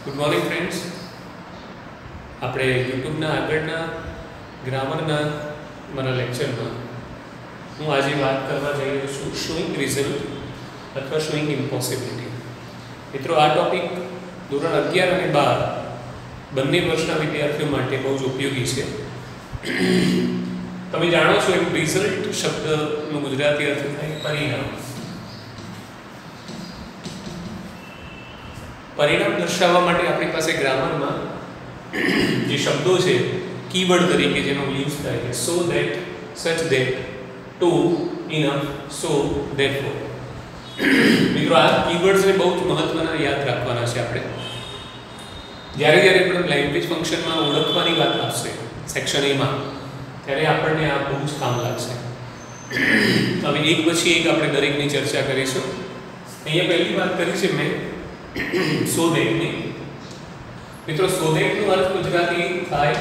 Good morning friends. આપણે યુટ્યુબના આગળના ગ્રામરના મારા લેક્ચરમાં હું આજે વાત કરવા જઈ રહ્યો છું શોઈંગ રિઝલ્ટ અથવા શોઈંગ ઇમ્પોસિબિલિટી. મિત્રો, આ ટોપિક ધોરણ 11 અને 12 બંને વર્ષના વિદ્યાર્થીઓ માટે બહુ જ ઉપયોગી છે. તમે જાણો છો એમ રિઝલ્ટ શબ્દનું ગુજરાતી અર્થ થાય પરિણામ. પરિણામ દર્શાવવા માટે આપણી પાસે ગ્રામરમાં જે શબ્દો છે કીવર્ડ તરીકે જેનો યુઝ થાય છે so that, such that, too, enough, so, therefore. મિત્રો, આ કીવર્ડ્સને બહુ જ મહત્વના યાદ રાખવાના છે આપણે. જ્યારે જ્યારે આપણે લેંગ્વેજ ફંક્શનમાં ઓળખવાની વાત આવશે સેક્શન એમાં, ત્યારે આપણને આ બહુ જ કામ લાગશે. હવે એક પછી એક આપણે દરેકની ચર્ચા કરીશું. અહીંયા પહેલી વાત કરી છે મેં સો ધેટની. મિત્રો, સો ધેટનો અર્થ ગુજરાતી થાય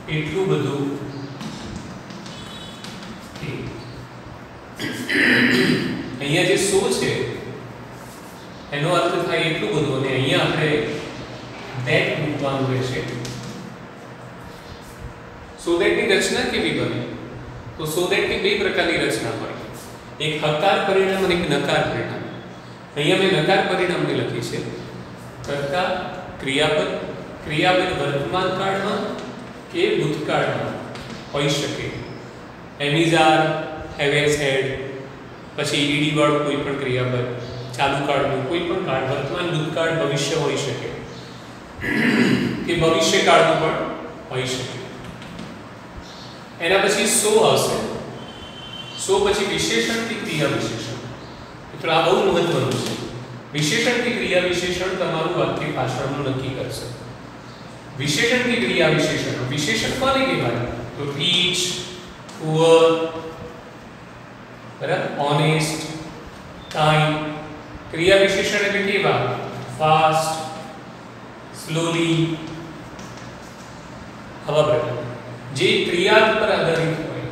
એટલું બધું. અહીંયા જે સો છે એનો અર્થ થાય એટલું બધું, અને અહીંયા આપણે ધેટ મૂકવાનું રહેશે. સો ધેટની રચના કેવી બને? તો સો ધેટની બે પ્રકારની રચના હોય, એક હકાર પરિણામ અને એક નકાર પરિણામ. અહીંયા મેં નકાર પરિણામને લખી છે કર્તા ક્રિયાપદ. ક્રિયાપદ વર્તમાન કાળમાં કે ભૂતકાળમાં હોઈ શકે. એમિઝાર, હેવ હેઝ હેડ, પછી ઈડી વાળું કોઈ પણ ક્રિયાપદ, ચાલુ કાળનું કોઈ પણ કાળ, વર્તમાન, ભૂતકાળ, ભવિષ્ય હોઈ શકે કે ભવિષ્યકાળનું પણ હોઈ શકે. એના પછી સો આવશે. સો પછી વિશેષણથી ક્રિયા વિશેષણ. મિત્રો, આ બહુ મહત્વનું છે. વિશેષણથી ક્રિયા વિશેષણ તમારું વાક્ય પાછળનું નક્કી કરશે. વિશેષણથી ક્રિયા વિશેષણ. વિશેષણ કોને કહેવાય? તો રીચ, પુઅર, બરાબર, ઓનેસ્ટ, કાઇન્ડ. ક્રિયા વિશેષણ એટલે કેવા? ફાસ્ટ, સ્લોલી, આવા પ્રકાર જે ક્રિયા પર આધારિત હોય.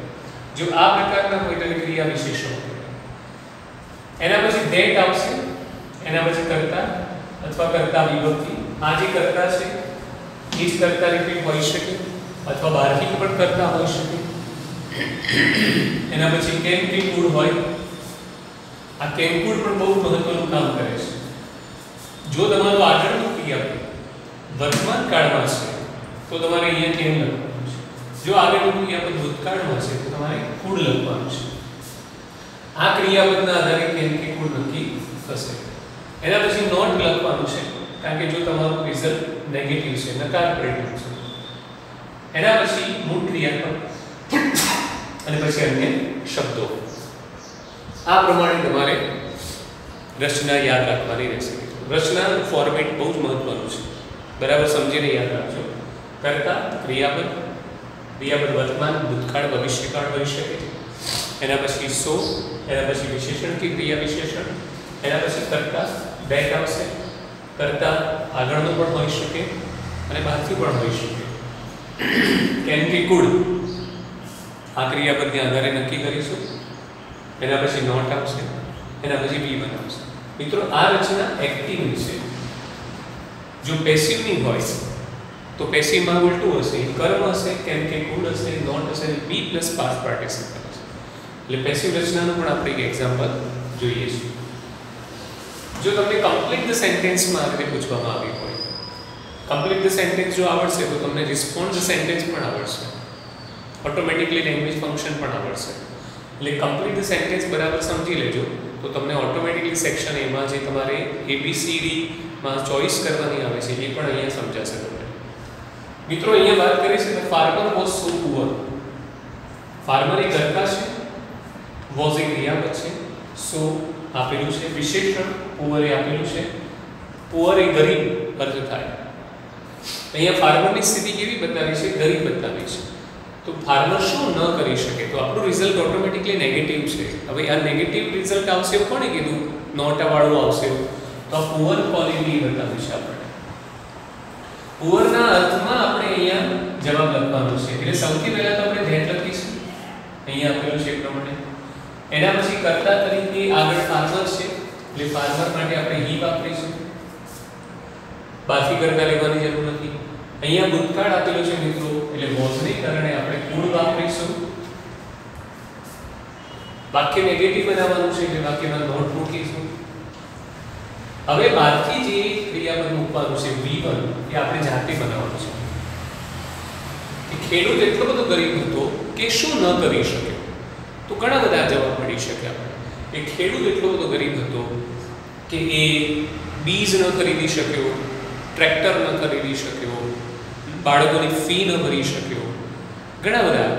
જો આ પ્રકારના હોય તો ક્રિયા વિશેષણ. એના પછી ધેટ આવશે. એના પછી કર્તા અથવા કર્તા વિભક્તિ. આ જે કર્તા છે એ જ કર્તા રિપીટ હોઈ શકે અથવા બહારથી પણ કર્તા હોઈ શકે. એના પછી કેમ કે કુળ હોય. આ કેમ કુળ પણ બહુ મહત્વનું કામ કરે છે. જો તમારું આગળનું ક્રિયાપદ વર્તમાન કાળમાં છે તો તમારે અહીંયા કેમ લખવાનું છે. જો આગળનું ક્રિયાપદ ભૂતકાળમાં છે તો તમારે કુળ લખવાનું છે. આ ક્રિયાપદના આધારે કેમ કે કુળ નક્કી થશે. એના પછી નોટ લખવાનું છે, કારણ કે જો તમારું રિઝલ્ટ નેગેટિવ છે, નકાર પરિણામ છે. એના પછી મૂળ ક્રિયાપદ અને પછી અન્ય શબ્દો. આ પ્રમાણે તમારે રચના યાદ રાખવાની રહેશે. રચનાનું ફોર્મેટ બહુ જ મહત્વનું છે, બરાબર સમજીને યાદ રાખજો. કર્તા ક્રિયાપદ, ક્રિયાપદ વર્તમાન, ભૂતકાળ, ભવિષ્યકાળ હોઈ શકે. એના પછી સો, એના પછી વિશેષણ કે ક્રિયા વિશેષણ. એના પછી કર્તા ધેટ આવશે. કર્તા આગળનું પણ હોઈ શકે અને બહારથી પણ હોઈ શકે. કેમ કે કુળ આ ક્રિયાપદને આધારે નક્કી કરીશું. એના પછી નોટ આવશે. એના પછી બી બનાવશે. મિત્રો, આ રચના એક્ટિવની છે. જો પેસિવની હોય તો પેસિવમાં ઉલટું હશે, કર્મ હશે, કેમ કે કુળ હશે, નોટ હશે, બી પ્લસ પાસ્ટ પાર્ટિસિપલ હશે. એટલે પેસિવ રચનાનું પણ આપણે એક એક્ઝામ્પલ જોઈએ છીએ. જો તમને કમ્પ્લીટ ધ સેન્ટેન્સમાં આ રીતે પૂછવામાં આવ્યું હોય, કમ્પ્લીટ ધ સેન્ટેન્સ જો આવડશે તો તમને રિસ્પોન્ડ ધ સેન્ટેન્સ પણ આવડશે, ઓટોમેટિકલી લેંગ્વેજ ફંક્શન પણ આવડશે. એટલે કમ્પ્લીટ ધ સેન્ટેન્સ બરાબર સમજી લેજો તો તમને ઓટોમેટિકલી સેક્શન એમાં જે તમારે ABCDમાં ચોઇસ કરવાની આવે છે એ પણ અહીંયા સમજાશે તમને. મિત્રો, અહીંયા વાત કરી છે કે farmer was so poor. Farmer એ કર્તા છે, વોઝ એ ક્રિયાપદ છે, સો આપેલું છે, વિશેષણ પુઅર એ આપેલું છે. પુઅર એ ગરીબ અર્થ થાય. અહીંયા ફાર્મરની સ્થિતિ કેવી બતાવી છે? ગરીબ બતાવી છે. તો ફાર્મર શું ન કરી શકે? તો આપણું રિઝલ્ટ ઓટોમેટિકલી નેગેટિવ છે. હવે આ નેગેટિવ રિઝલ્ટ આવશે એવું કોણે કીધું? નોટાવાળું આવશે. તો આ પુઅર ક્વોલિટી બતાવી છે આપણે. પુઅરના અર્થમાં આપણે અહીંયા જવાબ લખવાનો છે. એટલે સૌથી પહેલા તો આપણે ધેટ લખીશું, અહીંયા આપેલું છે એ પ્રમાણે. એના પછી કર્તા તરીકે આગળ ફાર્મર છે એટલે ફાર્મર માટે આપણે હી વાપરીશું. બાકી કરતા લેવાની જરૂર નથી. અહીંયા ભૂતકાળ આપેલો છે મિત્રો, એટલે વોઝને કારણે આપણે કુડ વાપરીશું. વાક્ય નેગેટિવ બનાવવાનું છે એટલે વાક્યમાં નોટ મૂકીશું. હવે બાદથી જે ક્રિયાપદ મૂકવાનું છે V1 એ આપણે જાતે બનાવવાનું છે. કે ખેડૂત એટલો બધો ગરીબ હતો કે શું ન કરી શક્યો. તો ઘણા બધા જવાબ મળી શકે આપણે. કે ખેડૂત એટલો બધો ગરીબ હતો કે એ બીજ ન ખરીદી શક્યો, ટ્રેક્ટર ન ખરીદી શક્યો, બાળકોની ફી ન ભરી શક્યો. ઘણા બધા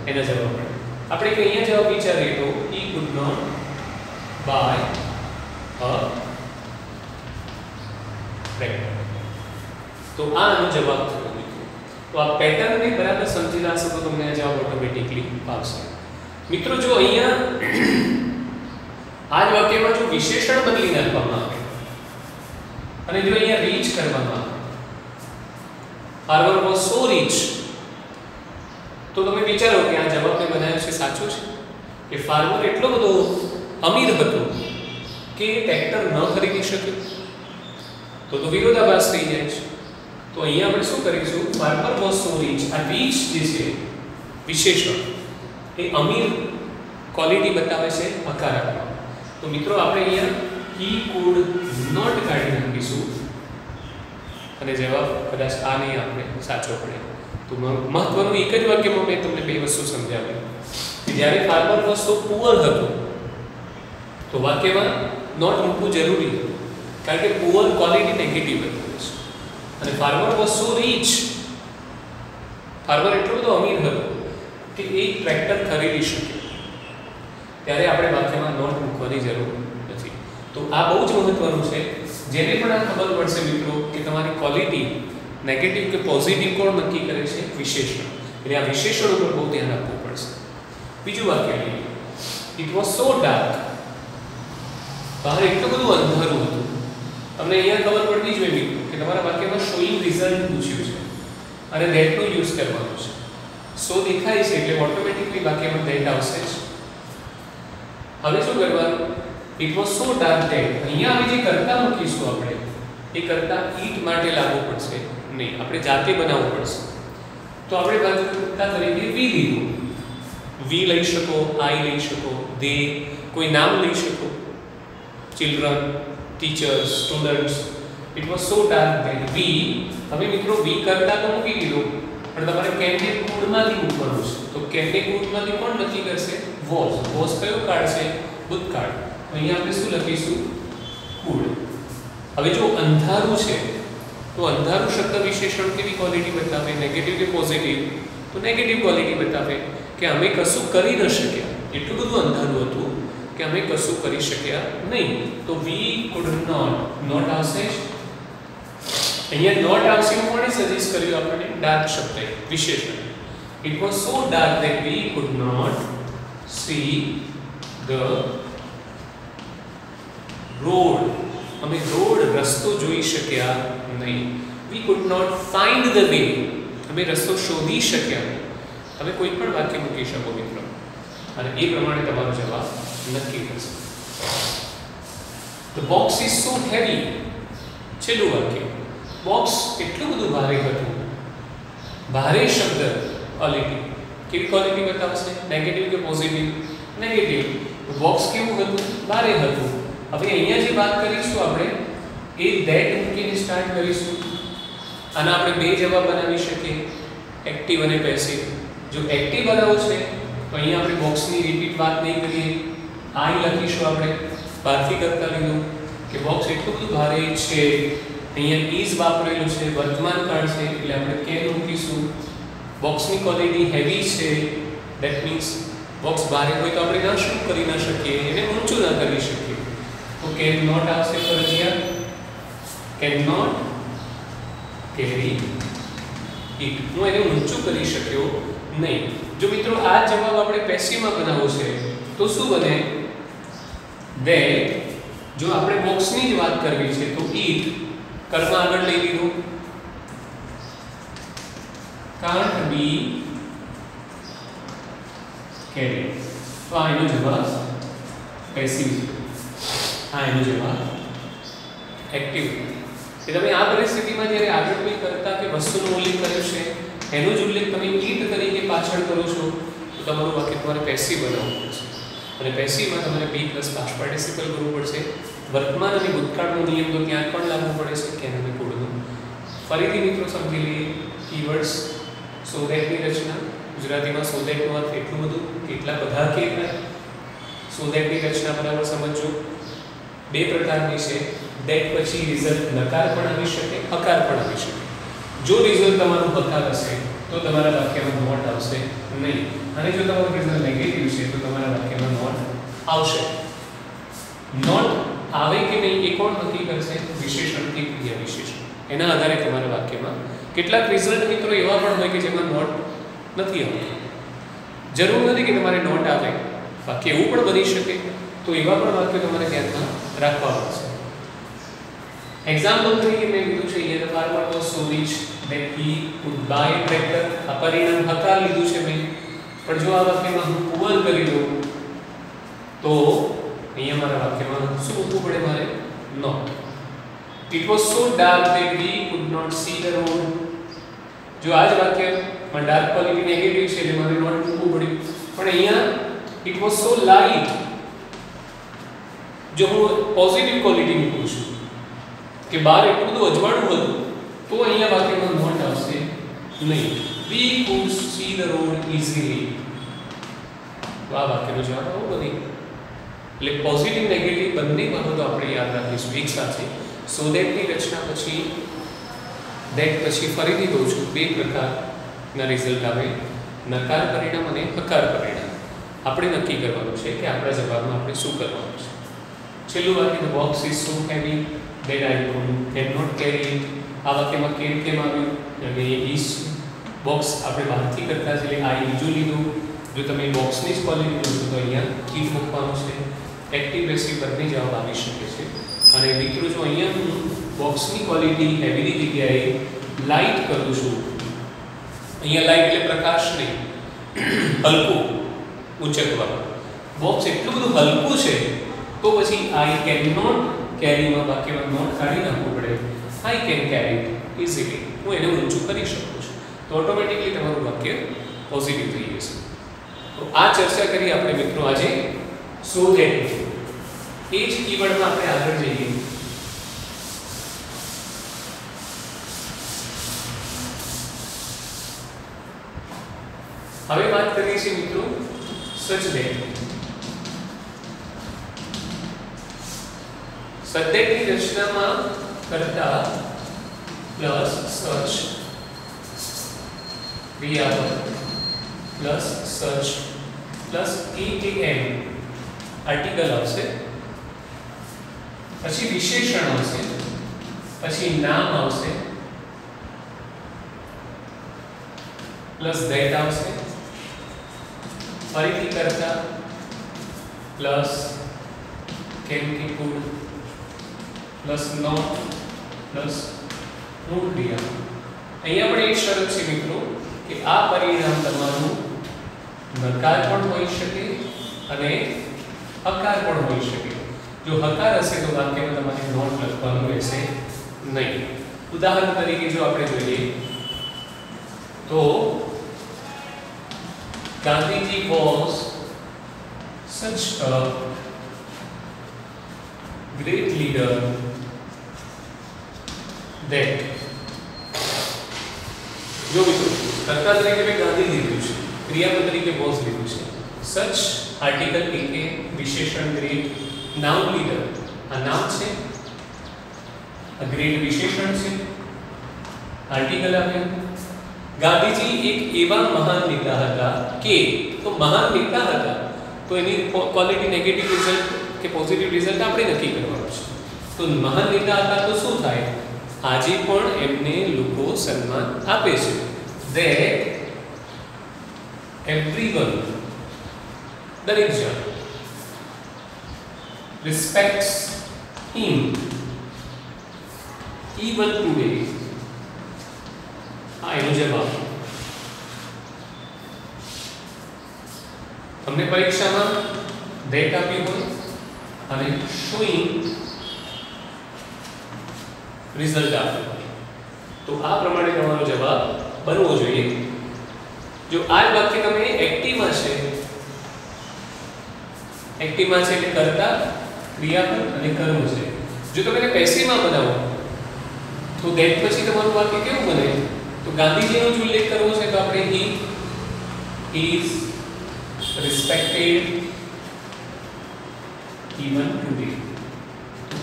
એના જવાબ મળે. આપણે કે અહીંયા જવાબ વિચારીએ તો he could not buy a tractor. તો આનો જવાબ થયો મિત્રો. તો આ પેટર્નને બરાબર સમજી લેશો તો તમને આ જવાબ ઓટોમેટિકલી આવશે. મિત્રો જો અહીંયા આ જ વાક્યમાં જો વિશેષણ બદલી નાખવામાં આવે અને જો અહીંયા રીચ કરવામાં આવે, farmer was so rich, તો તમે વિચારો કે આ જવાબને બનાવ્યો છે સાચો છે કે ફાર્મર એટલો બધો અમીર હતો કે ટ્રેક્ટર ન ખરીદી શક્યો. તો વિરોધાભાસ થઈ જાય છે. તો અહીંયા આપણે શું કરીશું, ફાર્મર was so rich, આ રીચ જે છે વિશેષણ એ અમીર ક્વોલિટી બતાવે છે હકારાત્મક. તો મિત્રો આપણે અહીંયા he could not કાઢી નાખીશું અને જવાબ કદાચ આ નહીં આપણે સાચો પડે. તો મહત્વનું એક જ વાક્યમાં મેં તમને બે વસ્તુ સમજાવી કે જ્યારે ફાર્મર was so poor હતો તો વાક્યમાં નોટ મૂકવું જરૂરી હતું, કારણ કે પુઅર ક્વોલિટી નેગેટિવ બતાવે છે. અને farmer was so rich, farmer એટલો બધો અમીર હતો કે એ ટ્રેક્ટર ખરીદી શકે, ત્યારે આપણે વાક્યમાં નોટ મૂકવાની જરૂર નથી. તો આ બહુ જ મહત્વનું છે. જેને પણ આ ખબર પડશે મિત્રો કે તમારી ક્વોલિટી નેગેટિવ કે પોઝિટિવ કોણ નક્કી કરે છે, વિશેષણ. એટલે આ વિશેષણ ઉપર બહુ ધ્યાન આપવું પડશે. બીજું વાક્ય લઈએ, ઇટ વોઝ સો ડાર્ક, બહાર એટલું બધું અંધારું હતું. તમને અહીંયા ખબર પડવી જોઈએ મિત્રો કે તમારા વાક્યમાં શોઈંગ રિઝલ્ટ પૂછ્યું છે અને ધેટનો યુઝ કરવાનો છે. સો દેખાય છે એટલે ઓટોમેટિકલી વાક્યમાં ધેટ આવશે જ. હવે શું કરવાનું, it was so dark that, અહીંયા આવી જે કર્તા મૂકીશું આપણે, એ કર્તા ઈટ માટે લાગુ પડશે નહીં, આપણે જાતે બનાવવું પડશે. તો આપણે કર્તા તરીકે વી લીધું. વી લઈ શકો, આઈ લઈ શકો, દે, કોઈ નામ લઈ શકો, children, teachers, students. It was so dark that. We, હવે મિત્રો વી કર્તા તો મૂકી દીધું, પણ તમારે કેનને કુળમાંથી મૂકવાનું છે. તો કેનને કુળમાંથી કોણ નક્કી કરશે, વોઝ. વોઝ કયો કાળ છે, ભૂતકાળ. અહીંયા આપણે શું લખીશું, કુળ. હવે જો અંધારું છે તો અંધારું શબ્દ વિશેષણ કેવી ક્વોલિટી બતાવે, નેગેટિવ કે પોઝિટિવ? તો નેગેટિવ ક્વોલિટી બતાવે કે અમે કશું કરી ન શક્યા, એટલું બધું અંધારું હતું કે અમે કશું કરી શક્યા નહીં. તો વી કુડ નોટ આવશે. અહીંયા નોટ આવશે એવું કોણે સજેસ્ટ કર્યું આપણને, ડાર્ક શબ્દ વિશેષણ. It was so dark that we could not see the road, અમે રોડ રસ્તો જોઈ શક્યા નહીં. We could not find the way, અમે રસ્તો શોધી શક્યા નહીં. તમે કોઈ પણ વાક્ય મૂકી શકો મિત્રો અને એ પ્રમાણે તમારો જવાબ નક્કી થશે. The box is so heavy, છેલ્લું વાક્ય, બોક્સ એટલું બધું ભારે હતું. ભારે શબ્દ ક્વોલિટી કેવી ક્વોલિટી બતાવશે, નેગેટિવ કે પોઝિટિવ? નેગેટિવ. બોક્સ કેવું હતું, ભારે હતું. હવે અહીંયા જે વાત કરીશું આપણે એ ધેટ મૂકીને સ્ટાર્ટ કરીશું. આના આપણે બે જવાબ બનાવી શકીએ, એક્ટિવ અને પેસિવ. જો એક્ટિવ બનાવવું છે તો અહીંયા આપણે બોક્સની રિપીટ વાત નહીં કરીએ, આઈ લખીશું આપણે, બહારથી કરતા લીધું કે બોક્સ એટલું બધું ભારે છે. અહીંયા ઇઝ વાપરેલું છે, વર્તમાન કાળ છે એટલે આપણે કેન મૂકીશું. બોક્સની ક્વોલિટી હેવી છે, ધેટ મીન્સ બોક્સ ભારે હોય તો આપણે ના શું કરી ના શકીએ, એને ઊંચું ના કરી શકીએ. તો કેન નોટ આવશે ફરજિયાત, કેન નોટ કેરી ઇટ, હું એને ઊંચું કરી શક્યો નહીં. જો મિત્રો આ જવાબ આપણે પેસિવમાં બનાવવો છે તો શું બને, ધેટ. જો આપણે બોક્સની જ વાત કરવી છે તો ઇટ કર્મ આગળ લઈ લીધું, કાન્ટ બી કેરી. તો આ એનો જવાબ પેસિવ છે, આ એનો જવાબ એક્ટિવ. કે તમે આ પરિસ્થિતિમાં જ્યારે આગળ કોઈ કરતા કે વસ્તુનો ઉલ્લેખ કર્યો છે એનો જ ઉલ્લેખ તમે ઈટ તરીકે પાછળ કરો છો તો તમારું વાક્ય તમારે પેસિવ બનાવવું પડશે અને પેસિવમાં તમારે બી પ્લસ પાસ્ટ પાર્ટિસિપલ કરવું પડશે વર્તમાન અને ભૂતકાળનો નિયમ તો ત્યાં પણ લાગુ પડે છે કે એને પૂર્ણનું ફરીથી મિત્રો સમજી લઈએ કીવર્ડ્સ સો ધેટની રચના ગુજરાતીમાં સો ધેટનો અર્થ એટલું બધું કેટલા બધા કે થાય સો ધેટની રચના બરાબર સમજો બે પ્રકારની છે ધેટ પછી રિઝલ્ટ નકાર પણ આવી શકે હકાર પણ આવી શકે જો રિઝલ્ટ તમારું હકાર હશે તો તમારા વાક્યમાં નોટ આવશે નહીં અને જો તમારું રિઝલ્ટ નેગેટિવ છે તો તમારા વાક્યમાં નોટ આવશે નોટ આવે કે નહીં એ કોણ નક્કી કરશે વિશેષણ કે ક્રિયા વિશેષણ એના આધારે તમારા વાક્યમાં કેટલાક રિઝલ્ટ મિત્રો એવા પણ હોય કે જેમાં નોટ નથી આવતું જરૂર નથી કે તમારે નોટ આવે વાક્ય એવું પણ બની શકે તો એવા પણ વાક્યો તમારે ધ્યાનમાં રાખવા પડશે એક્ઝામ્પલ તરીકે મેં કીધું છે યે the farmer was so rich that he could buy a tractor આ પરિણામ હકાર લીધું છે મેં પણ જો આ વાક્યમાં હું પુઅર કરી દઉં તો અહીંયા મારા વાક્યમાં શું મૂકવું પડે મારે not It was so dark that we could not see the road જો આ જ વાક્યમાં ડાર્ક ક્વોલિટી નેગેટિવ છે એટલે મારે નોટ મૂકવું પડ્યું પણ અહીંયા it was so light જો હું પોઝિટિવ ક્વોલિટી મૂકું છું કે બહાર એટલું બધું અજવાળું હતું તો અહીંયા વાક્યમાં નોટ આવશે નહીં we could see the road easily તો આ વાક્યનો જવાબ આવો બની એટલે પોઝિટિવ નેગેટિવ બંને બાબતો આપણે યાદ રાખીશું એક સાથે સો ધેટની રચના પછી ધેટ પછી ફરીથી કહું છું બે પ્રકારના રિઝલ્ટ આવે નકાર પરિણામ અને હકાર પરિણામ આપણે નક્કી કરવાનું છે કે આપણા જવાબમાં આપણે શું કરવાનું છે છેલ્લું વાક્ય the box is so heavy that I cannot carry it આ વાક્યમાં કેમ આવ્યું અને is બોક્સ આપણે બહારથી કરતા છે એટલે આ બીજું લીધું જો તમે બોક્સની જ ક્વોલિટી જોશો તો અહીંયા કીટ મૂકવાનું છે એક્ટિવ પેસિવ બંને જવાબ આવી શકે છે અને મિત્રો જો અહીંયા હું બોક્સની ક્વોલિટી હેવીની જગ્યાએ લાઇટ કરું છું અહીંયા લાઇટ એટલે પ્રકાશ નહીં હલકું ઊંચકવા બોક્સ એટલું બધું હલકું છે તો પછી આઈ કેન નોટ કેરીમાં વાક્યમાં નોટ કાઢી નાખવું પડે આઈ કેન કેરી ઇઝીલી હું એને ઊંચું કરી શકું છું તો ઓટોમેટિકલી તમારું વાક્ય પોઝિટિવ થઈ જશે તો આ ચર્ચા કરી આપણે મિત્રો આજે સો ધેટ એ જ કીવર્ડમાં આપણે આગળ જઈએ હવે વાત કરીએ છીએ મિત્રો સચ ધેટ સદ્ધેટની રચનામાં કરતા પ્લસ સચ ક્રિયાપદ પ્લસ સચ પ્લસ એમ આર્ટિકલ આવશે પછી વિશેષણ આવશે પછી નામ આવશે પ્લસ ધેટ આવશે ફરીથી કરતા પ્લસ કેમ કે કુડ પ્લસ નોટ પ્લસ મૂળ ક્રિયા અહીંયા પણ એક શરત છે મિત્રો કે આ પરિણામ તમારું નકાર પણ હોઈ શકે અને હકાર પણ હોઈ શકે જો હકાર હશે તો વાક્યમાં તમારે નોટ લખવાનું રહેશે નહીં ઉદાહરણ તરીકે જો આપણે જોઈએ તો Gandhiji was such a great leader that જો મિત્રો કર્તા તરીકે મેં ગાંધી લીધું છે ક્રિયાપદ તરીકે was લીધું છે such આર્ટિકલ કે વિશેષણ ગ્રેટ નાઉન લીડર આ નામ છે આ ગ્રેટ વિશેષણ છે આર્ટિકલ આવ્યું ગાંધીજી એક એવા મહાન નેતા હતા કે તો મહાન નેતા હતા તો એની ક્વોલિટી નેગેટિવ રિઝલ્ટ કે પોઝિટિવ રિઝલ્ટ આપણે નક્કી કરવાનું છે તો મહાન નેતા હતા તો શું થાય આજે પણ એમને લોકો સન્માન આપે છે that everyone દરેક જણ respects him even today આ એનો જવાબ તમને પરીક્ષામાં that આપ્યું હોય અને showing રિઝલ્ટ આપવું હોય. તો આ પ્રમાણે તમારો જવાબ બનવો જોઈએ. જો આ વાક્ય તમે એક્ટિવમાં છે, એક્ટિવમાં છે એટલે કર્તા, ક્રિયાપદ અને કર્મ છે. જો તમે એને પેસિવમાં બનાવો તો ધેટ પછી તમારું વાક્ય કેવું બને? તો ગાંધીજીનો જ ઉલ્લેખ કરવો છે તો આપણે he is respected even today.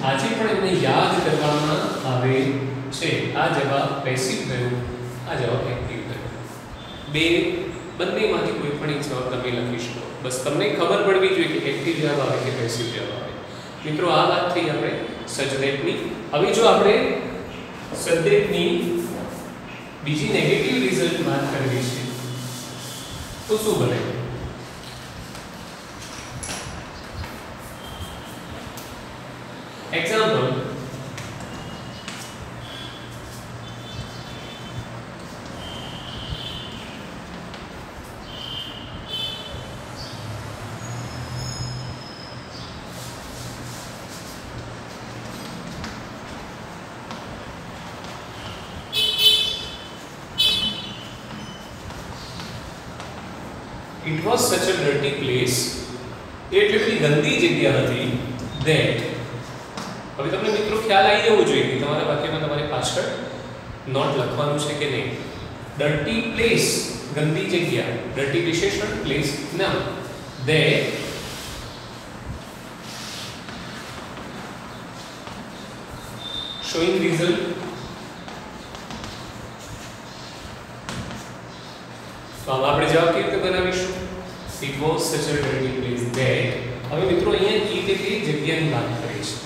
આજે પણ એમને યાદ કરવામાં આવે છે. આ જવાબ પેસિવ થયો, આ જવાબ એક્ટિવ થયો. બંનેમાંથી કોઈ પણ એક જવાબ તમે લખી શકો. બસ તમને ખબર પડવી જોઈએ કે એક્ટિવ જવાબ આવે કે પેસિવ જવાબ આવે. મિત્રો આ વાત થઈ આપણે સજ્જેક્ટની. હવે જો આપણે સબ્જેક્ટની બીજી નેગેટિવ રિઝલ્ટ વાત કરવી છે તો શું બને? Example, It was such a dirty place. એટલી ગંદી જગ્યા હતી that. હવે તમને મિત્રો ખ્યાલ આવી જવો જોઈએ કે તમારા વાક્યમાં તમારે પાછળ નોટ લખવાનું છે કે નહીં. dirty place ગંદી જગ્યા, dirty વિશેષણ, place નામ. that showing result. તો આમ આપણે જવાબ કેવી રીતે બનાવીશું? It was such a dirty place that. હવે મિત્રો અહીંયા it એટલે જગ્યાની વાત કરી છે,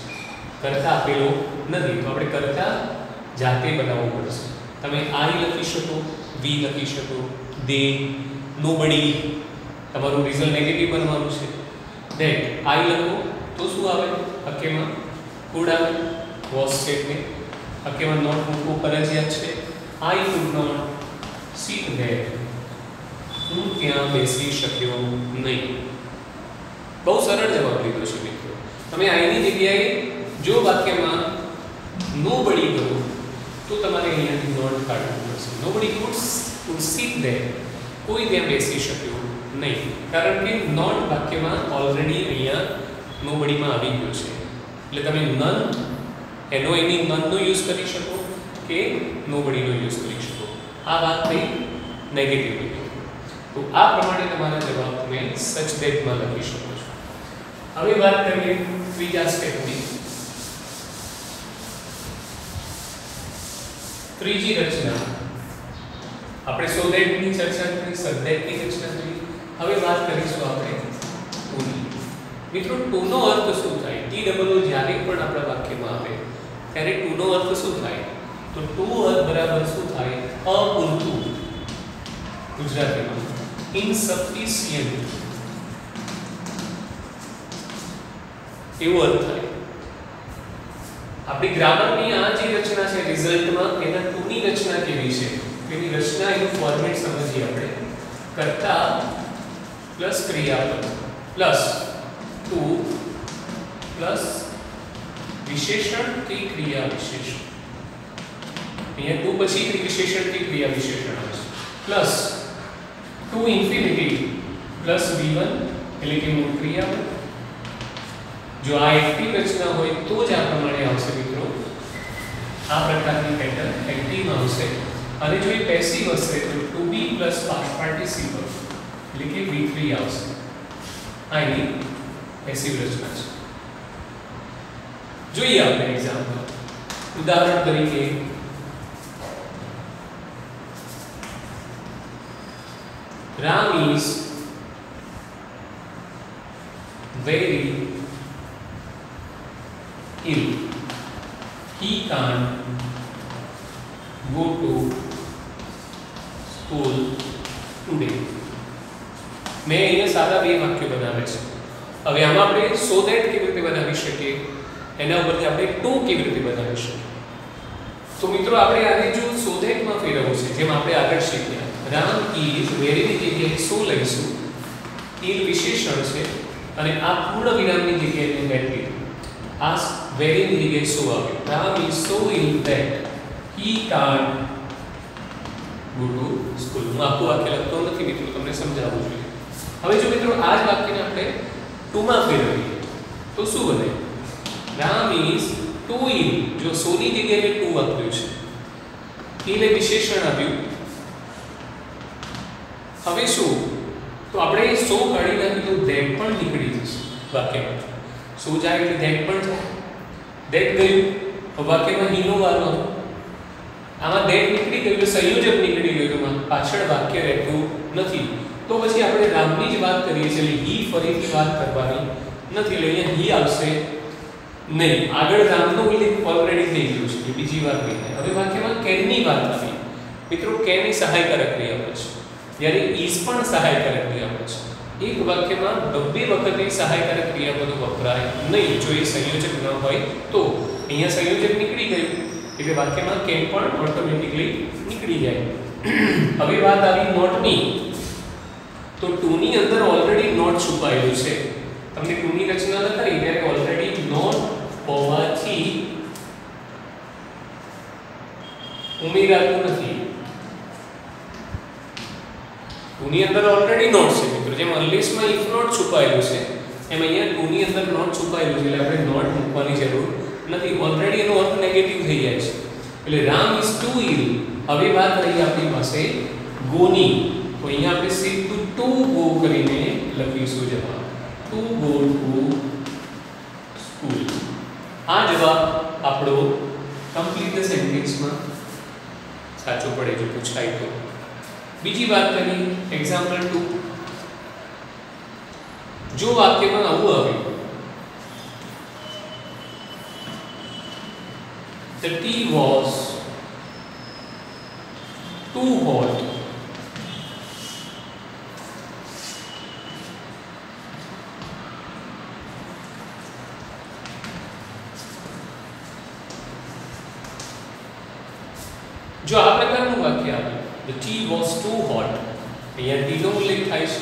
કર્તા આપેલો નથી, તો આપણે કર્તા જાતે બનાવવું પડશે. તમે I લખી શકો, we લખી શકો, they, nobody. તમારું રિઝલ્ટ નેગેટિવ બનવાનું છે. that I લખો તો શું આવે? વાક્યમાં could આવે, was સ્ટેટમેન્ટ. વાક્યમાં નોટ મૂકવું ફરજિયાત છે. I could not sit there. હું ત્યાં બેસી શક્યો નહીં. બહુ સરળ જવાબ લીધો છે મિત્રો. તમે આની જગ્યાએ જો વાક્યમાં nobody કરો તો તમારે અહીંયાથી નોટ કાઢવું પડશે. nobody could sit there. કોઈ ત્યાં બેસી શક્યો નહીં, કારણ કે નોટ વાક્યમાં ઓલરેડી અહીંયા nobody માં આવી ગયો છે. એટલે તમે none એનો એની none નો યુઝ કરી શકો કે nobody નો યુઝ કરી શકો. આ વાત થઈ નેગેટિવ. તો આ પ્રમાણે તમારા જવાબ તમે સચ ધેટ માં લખી શકો છો. હવે વાત કરીએ ત્રીજા સ્ટેપની. ત્રીજી રચના આપણે સો ધેટ ની ચર્ચા કરી, સચ ધેટ ની રચના કરી. હવે વાત કરીશું આપણે ટુ ની. મિત્રો ટુ નો અર્થ શું થાય? ટી ડબલ ઓ જ્યારે પણ આપણા વાક્યમાં આવે ત્યારે ટુ નો અર્થ શું થાય? તો ટુ અર્થ બરાબર શું થાય? અપૂરતું. ગુજરાતીમાં insufficient એવો અર્થ થાય. આપણી ગ્રામરની આ જે રચના છે રિઝલ્ટમાં, એના ટુ ની રચના કેવી છે? એની રચના, એનું ફોર્મેટ સમજીએ આપણે. કર્તા પ્લસ ક્રિયાપદ પ્લસ ટુ પ્લસ વિશેષણ કે ક્રિયા વિશેષણ. અહીંયા ટુ પછી વિશેષણ કે ક્રિયા વિશેષણ આવે છે. Plus to infinity plus v1 એટલે કે મૂળ ક્રિયાપદ. જો આ એક્ટિવ રચના હોય તો જ આ પ્રમાણે આવશે મિત્રો. આ પ્રકારની પેટર્ન એક્ટિવમાં આવશે. અને જો એ પેસિવ હશે તો to be plus past participle એટલે કે v3 આવશે. આ એની પેસિવ રચના છે. જોઈએ આપણે એક્ઝામ્પલ. ઉદાહરણ તરીકે Ram is very ill. He can't go to school today. મેં અહીંયા સાદા બે વાક્યો બનાવે છે. હવે આમાં આપણે so that કેવી રીતે બનાવી શકીએ, એના ઉપરથી આપણે to કેવી રીતે બનાવી શકીએ. તો મિત્રો આપણે આને જો so that માં ફેરવવું છે, જેમ આપણે આગળ શીખ્યા. રામ is very ની જગ્યાએ so લઈશું. ill વિશેષણ છે અને આ પૂર્ણ વિરામની જગ્યાએ that લીધું. આ વેરી ની જગ્યાએ સો આવ્યું. Ram is so ill that he can't go to school. હું આખું વાક્ય લખતો નથી મિત્રો, તમને સમજાવવું જોઈએ. હવે જો મિત્રો આ જ વાક્યને આપણે ટુ માં ફેરવીએ તો શું બને? Ram is two ઇલ. જો સો ની જગ્યાએ ટુ વાપર્યું છે, ઇલ એ વિશેષણ આવ્યું. હવે શું? તો આપણે સો કાઢી નાખીએ તો ધેટ પણ નીકળી જશે વાક્યમાં. સો જાય એટલે ધેટ પણ જાય. ધેટ ગયું તો વાક્યમાં હીનો વારો. આમાં ધેટ નીકળી ગયું એટલે સંયોજક નીકળી ગયું, પાછળ વાક્ય રહેતું નથી. તો પછી આપણે રામની જ વાત કરીએ છીએ એટલે હી ફરીથી વાત કરવાની નથી, એટલે અહીંયા હી આવશે નહીં. આગળ રામનો ઉલ્લેખ ઓલરેડી થઈ ગયો છે, બીજી વાત નહીં. હવે વાક્યમાં કેનની વાત આવી. મિત્રો કેન એ સહાયકારક ક્રિયાપદ છે, જ્યારે ઇઝ પણ સહાયકારક ક્રિયાપદ છે. એક વાક્યમાં બે વખત એ સહાયકારક ક્રિયાપદો વપરાય નહીં જો એ સંયોજક ન હોય તો. અહીંયા સંયોજક નીકળી ગયું એટલે વાક્યમાં કેન પણ ઓટોમેટિકલી નીકળી જાય. હવે વાત આવી નોટની. તો ટુ ની અંદર ઓલરેડી નોટ છુપાયેલું છે. તમને ટુ ની રચના લખાઈ ત્યારે ઓલરેડી નોટ હોવાથી ઉમેરાતું નથી. ટુ ની અંદર ઓલરેડી નોટ છે મિત્રો. જેમ અનલેસ માં ઇફ નોટ છુપાયેલું છે એમ અહીંયા ટુ ની અંદર નોટ છુપાયેલું છે એટલે આપણે નોટ મૂકવાની જરૂર નથી. ઓલરેડી એનો અર્થ નેગેટિવ થઈ જાય છે. એટલે રામ ઇઝ ટુ ઇલ. હવે વાત રહી આપણી પાસે ગોની. તો અહીંયા આપણે સીધું ટુ ગો કરીને લખીશું જવાબ. To go to school. આ જવાબ આપણો કમ્પ્લીટ ધ સેન્ટેન્સમાં સાચો પડે જો પૂછાય તો. બીજી વાત કરીએ એક્ઝામ્પલ 2. જો વાક્યમાં આવું આવ્યું, the tea was too hot. જો આ પ્રકારનું વાક્ય આવ્યું, the tea was too hot, અહીંયા ટી નો ઉલ્લેખ થાય છે,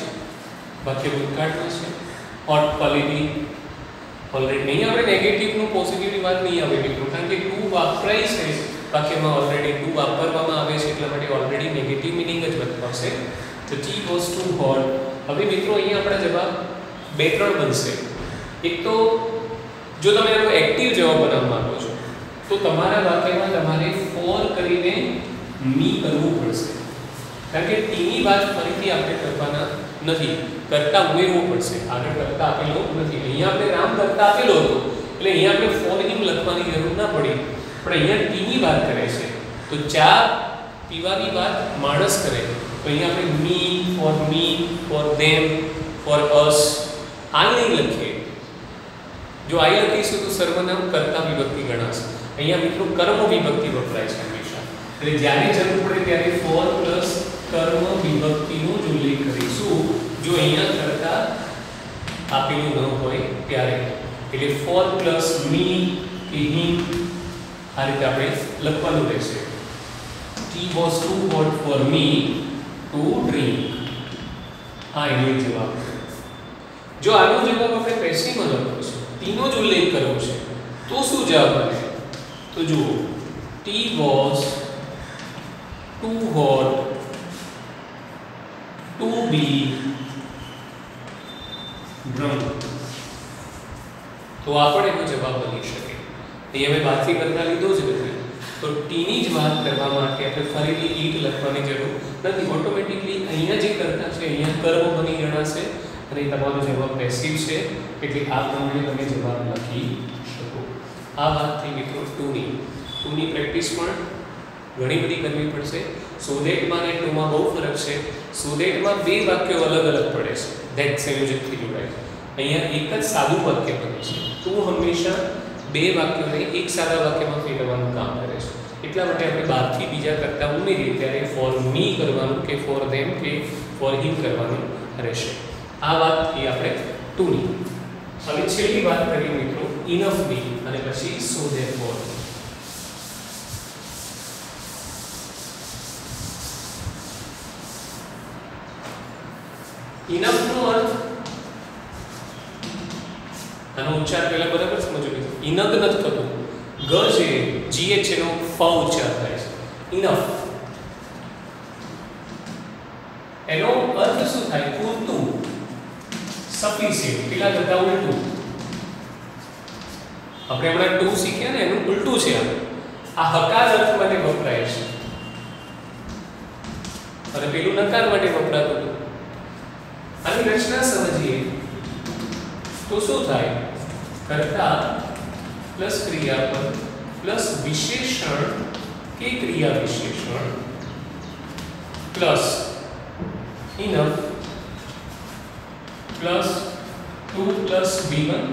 વાક્ય ભૂતકાળમાં છે. હોટ ક્વોલિટી ઓલરેડી નહીં. આપણે નેગેટિવ નું પોઝિટિવની વાત નહીં આવે મિત્રો, કારણ કે ટુ વાપરાય છે વાક્યમાં, ઓલરેડી ટુ વાપરવામાં આવે છે એટલા માટે ઓલરેડી નેગેટિવ મીનિંગ જ બતાવશે. the tea was too hot. હવે મિત્રો અહીંયા આપણા જવાબ બે ત્રણ બનશે. એક તો જો તમે આનો એક્ટિવ જવાબ બનાવવા માંગો છો તો તમારા વાક્યમાં તમારે ફોર કરીને મી કરવું પડશે, કારણ કે ટી ની વાત ફરીથી આપણે કરવાના નથી, કરતા ઉમેરવો પડશે. આગળ કરતા આપેલો નથી, અહીંયા આપણે રામ કરતા આપેલો હતો એટલે અહીંયા આપણે ફોર હિમ લખવાની જરૂર ના પડી. પણ અહીંયા ટી ની વાત કરે છે તો ચા પીવાની વાત માણસ કરે તો અહીંયા આપણે મી, ફોર ધેમ, ફોર અસ આ નહીં લખીએ. જો આ લખીશું તો સર્વનામ કર્તા વિભક્તિ ગણાશે. અહીંયા મિત્રો કર્મ વિભક્તિ વપરાય છે હંમેશા, એટલે જ્યારે જરૂર પડે ત્યારે ફોર પ્લસ કર્મ વિભક્તિનો જ ઉલ્લેખ કરીશું જો અહીંયા કર્તા આપેલું ન હોય ત્યારે. એટલે ફોર પ્લસ મી કે હિમ આ રીતે આપણે લખવાનું રહેશે. Tea was too hot for me to drink. આ એનો જવાબ. જો આનો જવાબ આપણે પેસિવમાં લખવો છે, ટીનો જ ઉલ્લેખ કરવો છે તો શું જવાબ બને? તો જુઓ, tea was too hot to be drunk. તો આ પણ એનો જવાબ બની શકે. અહીં હવે વાતથી કરતા લીધો જ નથી તો ટીની જ વાત કરવા માટે આપણે ફરીથી ઈટ લખવાની જરૂર નથી. ઓટોમેટિકલી અહીંયા જે કરતા છે અહીંયા કર્મ બની ગણાશે અને તમારો જવાબ પેસિવ છે એટલે આ પ્રમાણે તમે જવાબ લખી શકો. આ વાત થઈ મિત્રો ટુની પ્રેક્ટિસ પણ ઘણી બધી કરવી પડશે. સોદેટમાં અને ટુમાં બહુ ફરક છે. સોદેટમાં બે વાક્યો અલગ અલગ પડે છે, ધેટ સંયોજકથી જોડાય છે. અહીંયા એક જ સાદું વાક્ય બને છે. ટુ હંમેશા બે વાક્યોને એક સાદા વાક્યમાં ફેરવવાનું કામ કરે છે. એટલા માટે આપણે બહારથી બીજા કરતા ઉમેરીએ ત્યારે ફોર મી કરવાનું કે ફોર ધેમ કે ફોર હિમ કરવાનું રહેશે. આ વાત એ આપણે ટુની. હવે છેલ્લી વાત કરીએ મિત્રો ઇનફની અને પછી સો ધેરફોર. ઇનફનો અર્થ, આનો ઉચ્ચાર પહેલા બરાબર સમજો મિત્રો. ઇનગ નથી થતું, ગ છે GH એનો ફ ઉચ્ચાર થાય છે, ઇનફ. એનો અર્થ શું થાય? પૂરતું, સફિશિયન્ટ. પેલા કરતા ઉલટું. આપણે હમણાં ટુ શીખ્યા ને, એનું ઉલટું છે આ હકાર અર્થ માટે વપરાય છે અને પેલું નકાર માટે વપરાતું હતું. આની રચના સમજીએ તો શું થાય? કર્તા પ્લસ ક્રિયાપદ પ્લસ વિશેષણ કે ક્રિયા વિશેષણ plus enough plus 2 plus b1,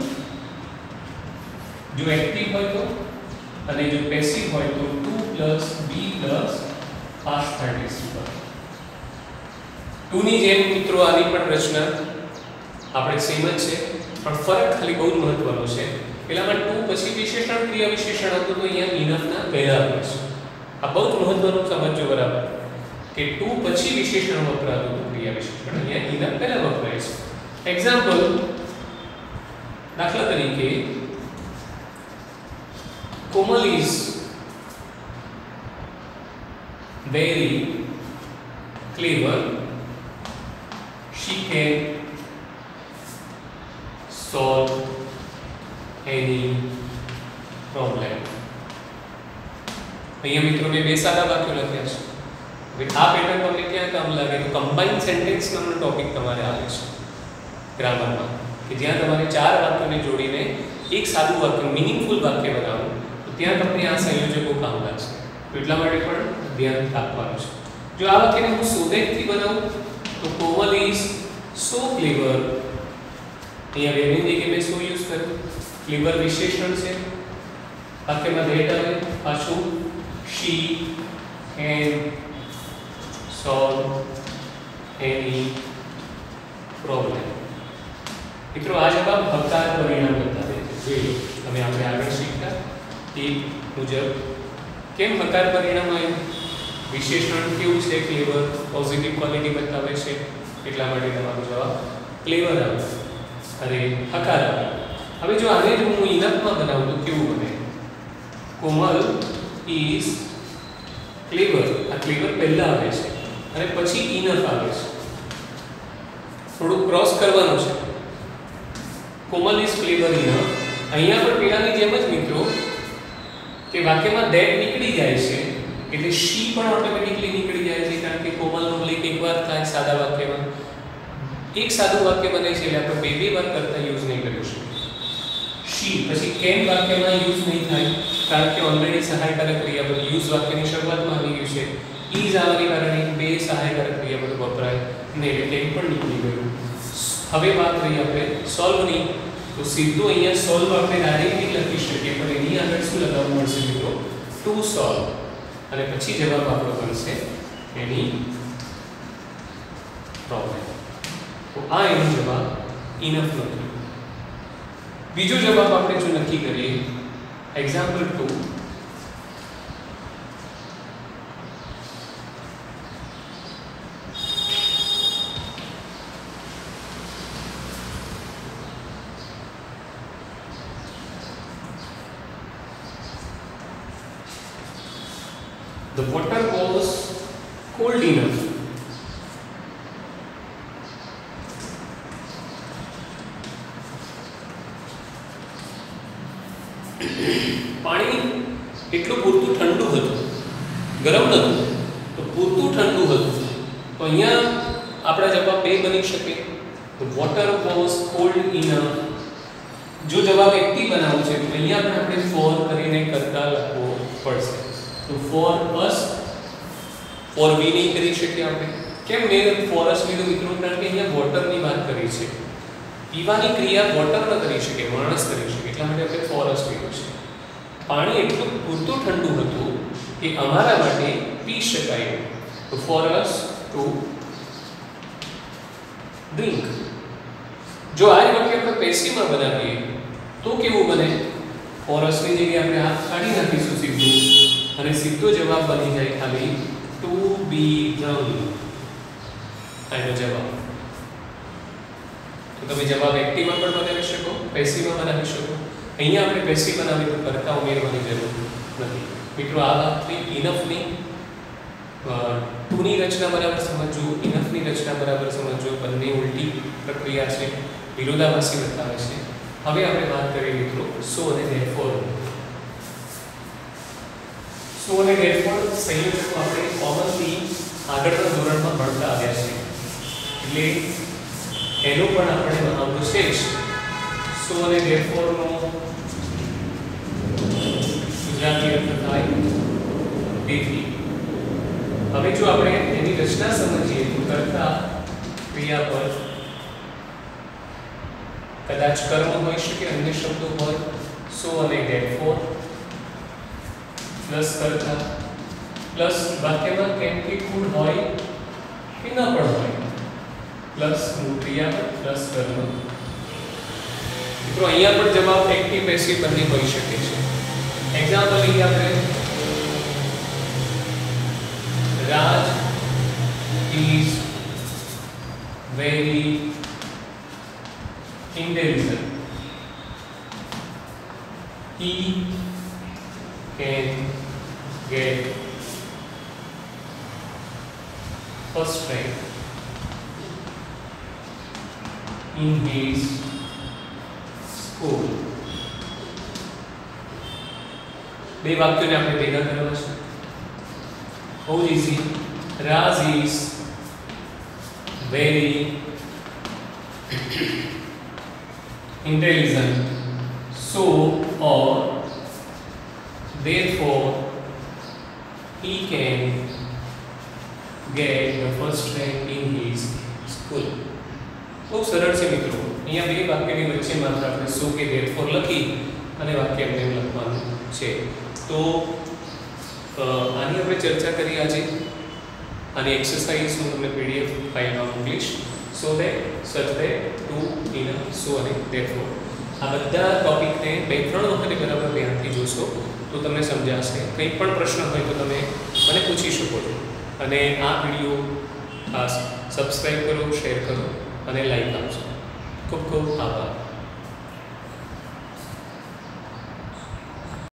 जो एक्टिव હોય તો, અને જો પેસિવ હોય તો 2 plus b plus past participle. 2 ની જેમ મિત્રો આની પણ રચના આપણે સેમ જ છે, પણ ફરક ખાલી બહુ જ મહત્વનો છે. પેલામાં 2 પછી વિશેષણ ક્રિયા વિશેષણ હતું, તો અહીંયા ઇનફ ના પહેલા આવે છે. આ બહુ જ મહત્વનું સમજજો બરાબર, કે 2 પછી વિશેષણ વપરાતું હતું ક્રિયા વિશેષણ, અહીંયા ઇનફ પહેલા વપરાય છે. એક્ઝામ્પલ, દાખલા તરીકે Komal is very clever. She can solve any problem. અહીંયા મિત્રો મેં બે સાદા વાક્યો લખ્યા છે. હવે આ પેટર્ન તમને ક્યાં કામ લાગે? તો કમ્બાઇન્ડ સેન્ટેન્સ નામનો ટોપિક તમારે આવે છે ગ્રામરમાં, કે જ્યાં તમારે ચાર વાક્યોને જોડીને એક સાદું વાક્ય, મિનિંગફુલ વાક્ય બનાવવું. ત્યાં તમને આ સંયોજકો કામ લાગશે. તો એટલા માટે પણ ધ્યાન રાખવાનું છે. જો આ વાક્યને હું સોદેકથી બનાવું તો કોમલ ઇઝ સો ક્લેવર. અહીંયા વેરની જગ્યાએ મેં સો યુઝ કર્યું. ક્લેવર વિશેષણ છે, વાક્યમાં ધેટ આવે. પાછું she can solve any problem. મિત્રો આ જવાબ હકાર પરિણામ બતાવે છે. જે તમે આપણે આગળ શીખતા એ મુજબ કેમ હકાર પરિણામ આવ્યું? વિશેષણ કેવું છે? ક્લેવર, પોઝિટિવ ક્વોલિટી બતાવે છે, એટલા માટે તમારો જવાબ ક્લેવર આવે અરે હકાર આવે. હવે જો આને જ હું ઇનફમાં બનાવું તો કેવું બને? કોમલ ઇઝ ક્લેવર. આ ક્લેવર પહેલા આવે છે અને પછી ઇનફ આવે છે. થોડું ક્રોસ કરવાનું છે. કોમલ ઇઝ ક્લેવર ઇનફ. અહીંયા પણ પેલાની જેમ જ મિત્રો કે વાક્યમાં ધેટ નીકળી જાય છે, એટલે શી પણ ઓટોમેટિકલી નીકળી જાય છે, કારણ કે કોમલનો ઉલ્લેખ એકવાર થાય સાદા વાક્યમાં. એક સાદું વાક્ય બને છે એટલે આપણે બે વાર કરતા યુઝ નહીં કરી શકીએ. શી પછી કેન વાક્યમાં યુઝ નહીં થાય, કારણ કે ઓલરેડી સહાયકારક ક્રિયાપદ યુઝ વાક્યની શરૂઆતમાં આવી ગયું છે. ઇઝ આવવાને કારણે બે સહાયકારક ક્રિયાપદ વપરાય ને એટલે કેન પણ નીકળી ગયું. હવે વાત રહી આપણે સોલ્વની. તો સીધું અહીંયા સોલ્વ આપણે ડાયરેક્ટલી લખી શકીએ, પણ એની આગળ શું લગાવવું પડશે મિત્રો? ટુ સોલ્વ, અને પછી જવાબ આપણો બનશે એની પ્રોબ્લેમ. તો આ એનો જવાબ ઇનફ નથી. બીજો જવાબ આપણે જો નક્કી કરીએ, example 2. The water was cold enough. પાણી એટલું પૂરતું ઠંડુ હતું, ગરમ નહોતું, તો પૂરતું ઠંડુ હતું. તો અહીંયા આપણા જવાબ બે બની શકે. The water was cold enough. જો જવાબ એક્ટિવ બનાવવો છે તો અહીંયા પણ આપણે for કરીને કરતા લખવો પડશે. તો for us, for we નહીં કરી શકીએ આપણે. કેમ મેં for us લીધું મિત્રો? કારણ કે અહીંયા વોટરની વાત કરી છે. પીવાની ક્રિયા વોટર ન કરી શકે, માણસ કરી શકે, એટલા માટે આપણે for us લીધું છે. પાણી એટલું પૂરતું ઠંડુ હતું કે અમારા માટે પી શકાય. તો for us to drink. જો આ વાક્ય આપણે પેસિવમાં બનાવીએ તો કેવું બને? for us ની જગ્યાએ આપણે હાથ કાઢી નાખીશું સીધું, અને સીધો જવાબ બની જાય ખાલી to be drunk. આનો જવાબ. તો તમે જવાબ એક્ટિવમાં પણ બનાવી શકો, પેસિવમાં બનાવી શકો. અહીંયા આપણે પેસિવ બનાવી તો કરતા ઉમેરવાની જરૂર નથી મિત્રો. આ વાત ઇનફની ટુની રચના બરાબર સમજજો, ઇનફની રચના બરાબર સમજજો. બંને ઉલટી પ્રક્રિયા છે, વિરોધાભાસી બતાવે છે. હવે આપણે વાત કરીએ મિત્રો સો અને ધેરફોર. સો અને ધેરફોર સંયોજકો આપણે કોમનલી આગળના ધોરણમાં ભણતા આવ્યા છે, એટલે એનો પણ આપણે બનાવવું છે જ. સો અને ધેરફોર નો ગુજરાતી અર્થ થાય તેથી. હવે જો આપણે એની રચના સમજીએ તો કર્તા ક્રિયાપદ કદાચ કર્મ હોઈ શકે, અન્ય શબ્દો હોય. સો અને ધેરફોર પ્લસ કર્તા પ્લસ વાક્યમાં કેમ કે કુડ હોય કે ન પણ હોય પ્લસ ક્રિયાપદ પ્લસ કર્મ. મિત્રો અહીંયા પણ જવાબ એક્ટિવ પેસિવ બંને હોઈ શકે છે. એક્ઝામ્પલ લઈએ આપણે. Raj is very intelligent. He can get first rank in his school. બે વાક્યોને આપણે ભેગા કરવા છે. How is he? Raj is very intelligent. So or therefore he can get the first rank in his school. બહુ સરળ છે મિત્રો. અહીંયા બે વાક્યની વચ્ચે માત્ર આપણે so કે therefore લખી અને વાક્ય એમને લખવાનું છે. તો આની આપણે ચર્ચા કરી આજે. આની એક્સરસાઇઝ હું તમને પીડીએફ ફાઇલમાં મોકલીશ. સો that such that two in સો અને ધેરફોર. આ બધા ટોપિકને 2-3 વખતે બરાબર ધ્યાનથી જોશો તો તમને સમજાશે. કંઈ પણ પ્રશ્ન હોય તો તમે મને પૂછી શકો છો. અને આ વિડીયો ખાસ સબસ્ક્રાઈબ કરો, શેર કરો અને લાઈક આપજો. ખૂબ ખૂબ આભાર.